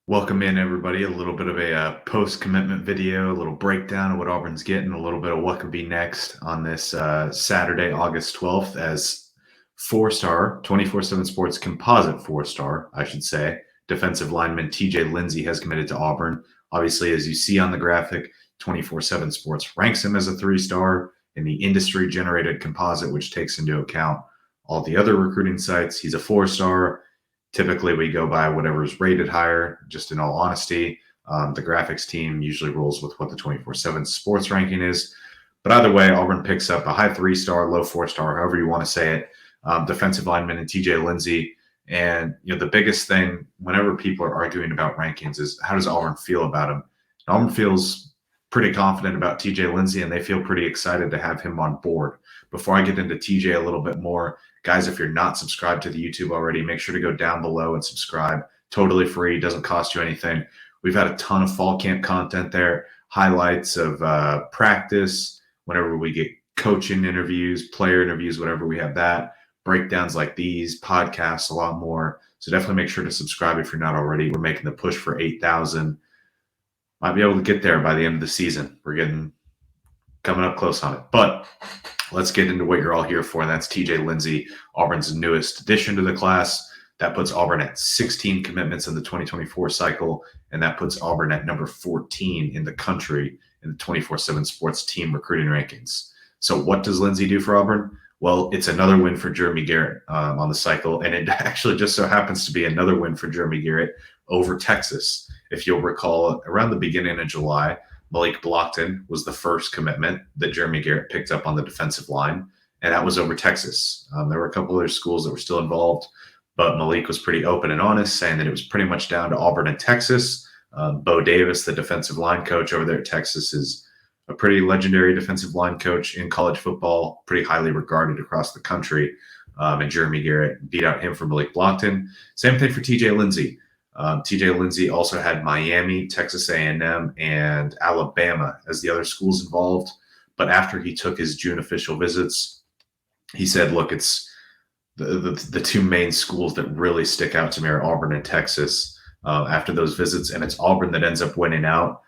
Welcome in, everybody. A little bit of a post-commitment video, a little breakdown of what Auburn's getting, a little bit of what could be next on this Saturday, August 12th, as four-star, 24/7 Sports composite four-star, I should say, defensive lineman TJ Lindsey has committed to Auburn. Obviously, as you see on the graphic, 24/7 Sports ranks him as a three-star in the industry-generated composite, which takes into account all the other recruiting sites. He's a four-star. Typically, we go by whatever's rated higher, just in all honesty. The graphics team usually rolls with what the 24/7 sports ranking is. But either way, Auburn picks up a high three-star, low four-star, however you want to say it, defensive lineman in TJ Lindsey. And the biggest thing whenever people are arguing about rankings is how does Auburn feel about him? And Auburn feels pretty confident about TJ Lindsey, and they feel pretty excited to have him on board. Before I get into TJ a little bit more, guys, if you're not subscribed to the YouTube already, make sure to go down below and subscribe. Totally free, doesn't cost you anything. We've had a ton of fall camp content there, highlights of practice, whenever we get coaching interviews, player interviews, whatever, we have that, breakdowns like these, podcasts, a lot more. So definitely make sure to subscribe if you're not already. We're making the push for 8,000. Might be able to get there by the end of the season. We're coming up close on it. But let's get into what you're all here for, and that's TJ Lindsey, Auburn's newest addition to the class. That puts Auburn at 16 commitments in the 2024 cycle, and that puts Auburn at number 14 in the country in the 24/7 Sports team recruiting rankings. So what does Lindsey do for Auburn? Well, it's another win for Jeremy Garrett on the cycle, and it actually just so happens to be another win for Jeremy Garrett over Texas. If you'll recall, around the beginning of July, Malik Blockton was the first commitment that Jeremy Garrett picked up on the defensive line, and that was over Texas. There were a couple other schools that were still involved, but Malik was pretty open and honest, saying that it was pretty much down to Auburn and Texas. Bo Davis, the defensive line coach over there at Texas, is a pretty legendary defensive line coach in college football, pretty highly regarded across the country. And Jeremy Garrett beat out him for Malik Blockton. Same thing for TJ Lindsey. TJ Lindsey also had Miami, Texas A&M, and Alabama as the other schools involved. But after he took his June official visits, he said, look, it's the two main schools that really stick out to me are Auburn and Texas after those visits, and it's Auburn that ends up winning out.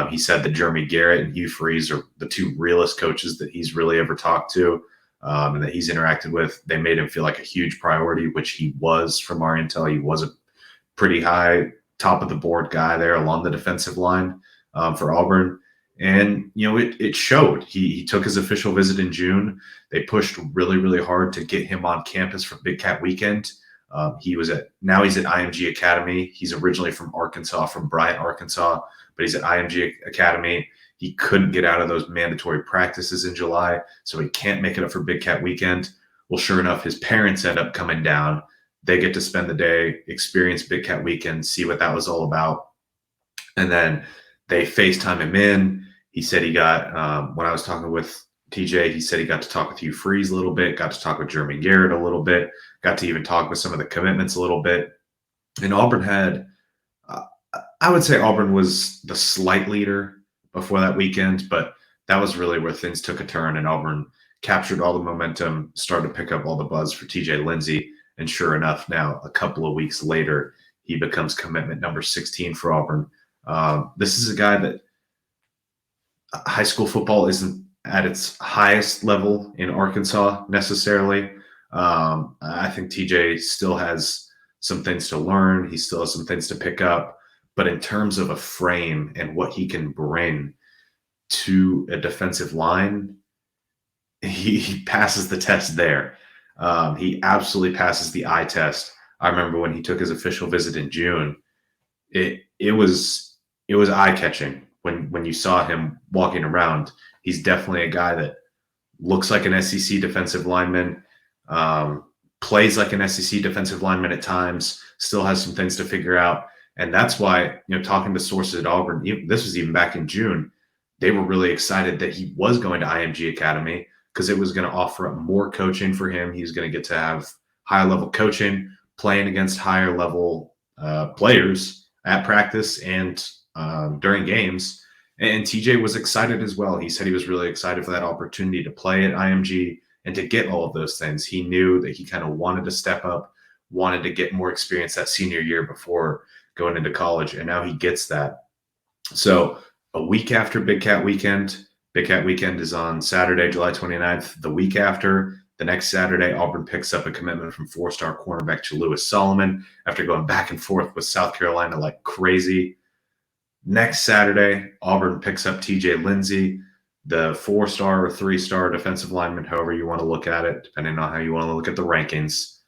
He said that Jeremy Garrett and Hugh Freeze are the two realest coaches that he's really ever talked to and that he's interacted with. They made him feel like a huge priority, which he was from our intel. He was a pretty high, top of the board guy there along the defensive line for Auburn. And, it showed. He took his official visit in June. They pushed really, really hard to get him on campus for Big Cat Weekend. Now he's at IMG Academy. He's originally from Arkansas, from Bryant, Arkansas, but he's at IMG Academy. He couldn't get out of those mandatory practices in July, so he can't make it up for Big Cat Weekend. Well, sure enough, his parents end up coming down. They get to spend the day, experience Big Cat Weekend, see what that was all about. And then they FaceTime him in. He said he got, when I was talking with TJ, he said he got to talk with Hugh Freeze a little bit, got to talk with Jeremy Garrett a little bit, got to even talk with some of the commitments a little bit. And Auburn had, I would say Auburn was the slight leader before that weekend, but that was really where things took a turn, and Auburn captured all the momentum, started to pick up all the buzz for TJ Lindsey. And sure enough, now a couple of weeks later, he becomes commitment number 16 for Auburn. This is a guy that high school football isn't at its highest level in Arkansas necessarily. I think TJ still has some things to learn. He still has some things to pick up. But in terms of a frame and what he can bring to a defensive line, he passes the test there. He absolutely passes the eye test. I remember when he took his official visit in June, it was eye-catching when you saw him walking around. He's definitely a guy that looks like an SEC defensive lineman, plays like an SEC defensive lineman at times, still has some things to figure out. And that's why, talking to sources at Auburn, this was even back in June, they were really excited that he was going to IMG Academy because it was going to offer up more coaching for him. He was going to get to have high-level coaching, playing against higher-level players at practice and during games. And TJ was excited as well. He said he was really excited for that opportunity to play at IMG and to get all of those things. He knew that he kind of wanted to step up, wanted to get more experience that senior year before going into college, and now he gets that. So a week after Big Cat Weekend is on Saturday, July 29th. The week after, the next Saturday, Auburn picks up a commitment from four-star cornerback Lewis Solomon after going back and forth with South Carolina like crazy. Next Saturday, Auburn picks up TJ Lindsey, the four-star or three-star defensive lineman, however you want to look at it, depending on how you want to look at the rankings.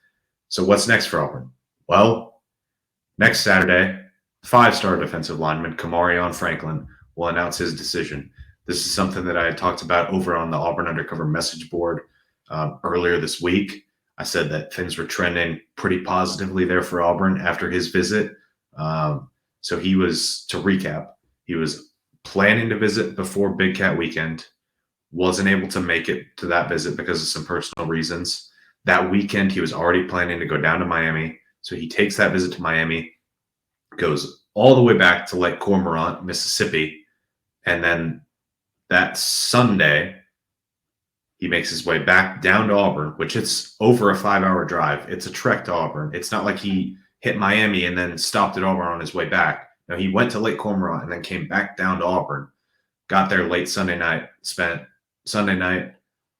So what's next for Auburn? Well, next Saturday, five-star defensive lineman Kamarion Franklin will announce his decision. This is something that I had talked about over on the Auburn Undercover message board earlier this week. I said that things were trending pretty positively there for Auburn after his visit. So he was, to recap, he was planning to visit before Big Cat Weekend, wasn't able to make it to that visit because of some personal reasons. That weekend, he was already planning to go down to Miami. So he takes that visit to Miami, goes all the way back to Lake Cormorant, Mississippi, and then that Sunday, he makes his way back down to Auburn, which it's over a 5-hour drive. It's a trek to Auburn. It's not like he hit Miami and then stopped at Auburn on his way back. No, he went to Lake Cormorant and then came back down to Auburn, got there late Sunday night, spent Sunday night,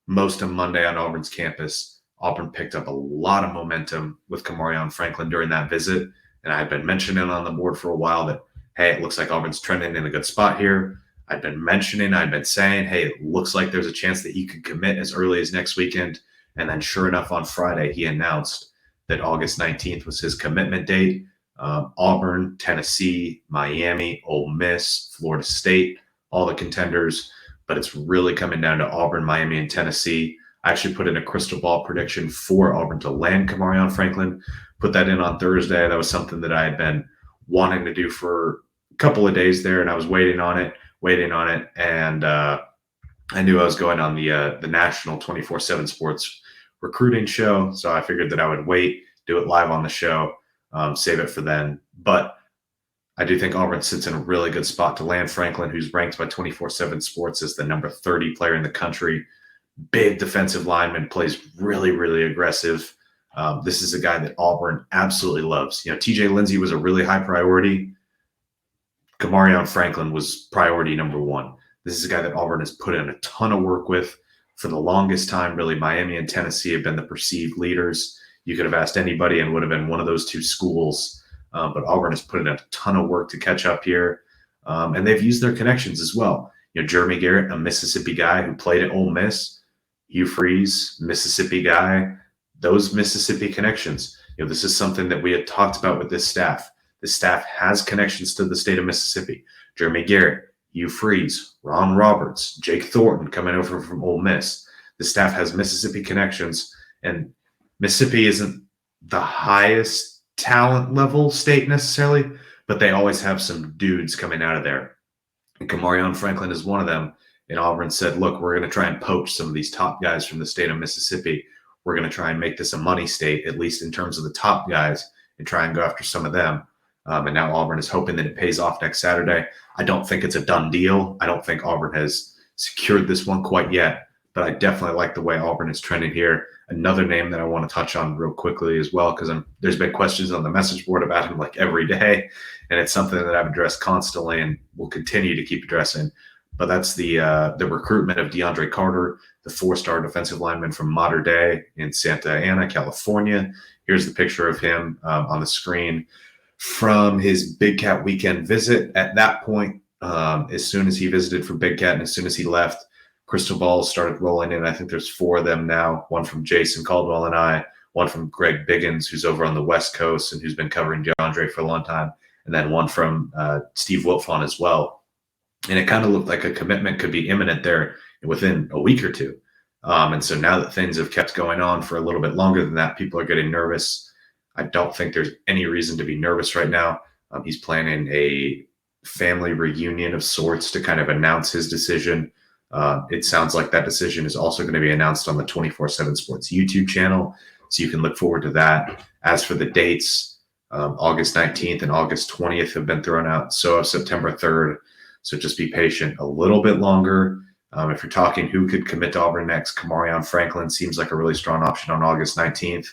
most of Monday on Auburn's campus. Auburn picked up a lot of momentum with Kamarion Franklin during that visit. And I had been mentioning on the board for a while that, hey, it looks like Auburn's trending in a good spot here. I'd been saying, hey, it looks like there's a chance that he could commit as early as next weekend. And then sure enough, on Friday, he announced that August 19th was his commitment date. Auburn, Tennessee, Miami, Ole Miss, Florida State, all the contenders. But it's really coming down to Auburn, Miami, and Tennessee. I actually put in a crystal ball prediction for Auburn to land Kamarion Franklin. Put that in on Thursday. That was something that I had been wanting to do for a couple of days there, and I was waiting on it. And I knew I was going on the national 24/7 sports recruiting show. So I figured that I would wait, do it live on the show, save it for then. But I do think Auburn sits in a really good spot to land Franklin, who's ranked by 24/7 sports as the number 30 player in the country. Big defensive lineman, plays really, really aggressive. This is a guy that Auburn absolutely loves. TJ Lindsey was a really high priority. Kamarion Franklin was priority number one. This is a guy that Auburn has put in a ton of work with for the longest time. Really, Miami and Tennessee have been the perceived leaders. You could have asked anybody and would have been one of those two schools. But Auburn has put in a ton of work to catch up here. And they've used their connections as well. Jeremy Garrett, a Mississippi guy who played at Ole Miss. Hugh Freeze, Mississippi guy. Those Mississippi connections. This is something that we had talked about with this staff. The staff has connections to the state of Mississippi. Jeremy Garrett, Hugh Freeze, Ron Roberts, Jake Thornton coming over from Ole Miss. The staff has Mississippi connections, and Mississippi isn't the highest talent level state necessarily, but they always have some dudes coming out of there. And Kamarion Franklin is one of them. And Auburn said, look, we're going to try and poach some of these top guys from the state of Mississippi. We're going to try and make this a money state, at least in terms of the top guys, and try and go after some of them. And now Auburn is hoping that it pays off next Saturday. I don't think it's a done deal. I don't think Auburn has secured this one quite yet, but I definitely like the way Auburn is trending here. Another name that I want to touch on real quickly as well, because there's been questions on the message board about him like every day, and it's something that I've addressed constantly and will continue to keep addressing. But that's the recruitment of DeAndre Carter, the four-star defensive lineman from Mater Dei in Santa Ana, California. Here's the picture of him on the screen from his Big Cat Weekend visit. At that point, as soon as he visited for Big Cat and as soon as he left, crystal balls started rolling in. I think there's 4 of them now, one from Jason Caldwell and I, one from Greg Biggins, who's over on the West Coast and who's been covering DeAndre for a long time, and then one from Steve Wilfon as well. And it kind of looked like a commitment could be imminent there within a week or two. And so now that things have kept going on for a little bit longer than that, people are getting nervous. I don't think there's any reason to be nervous right now. He's planning a family reunion of sorts to kind of announce his decision. It sounds like that decision is also going to be announced on the 24/7 Sports YouTube channel. So you can look forward to that. As for the dates, August 19th and August 20th have been thrown out. So September 3rd. So just be patient a little bit longer. If you're talking who could commit to Auburn next, Kamarion Franklin seems like a really strong option on August 19th.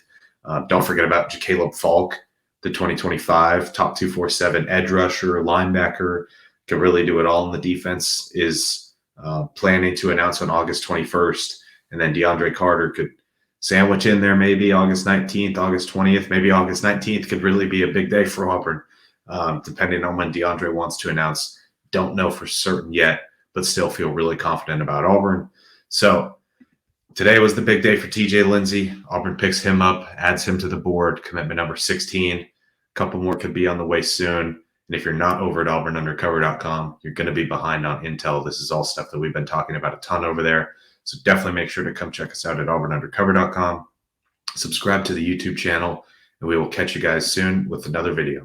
Don't forget about Caleb Falk, the 2025 top 247 edge rusher, linebacker, can really do it all in the defense, is planning to announce on August 21st. And then DeAndre Carter could sandwich in there maybe August 19th, August 20th. Maybe August 19th could really be a big day for Auburn, depending on when DeAndre wants to announce. Don't know for certain yet, but still feel really confident about Auburn. So today was the big day for TJ Lindsey. Auburn picks him up, adds him to the board, commitment number 16. A couple more could be on the way soon. And if you're not over at auburnundercover.com, you're going to be behind on intel. This is all stuff that we've been talking about a ton over there. So definitely make sure to come check us out at auburnundercover.com. Subscribe to the YouTube channel, and we will catch you guys soon with another video.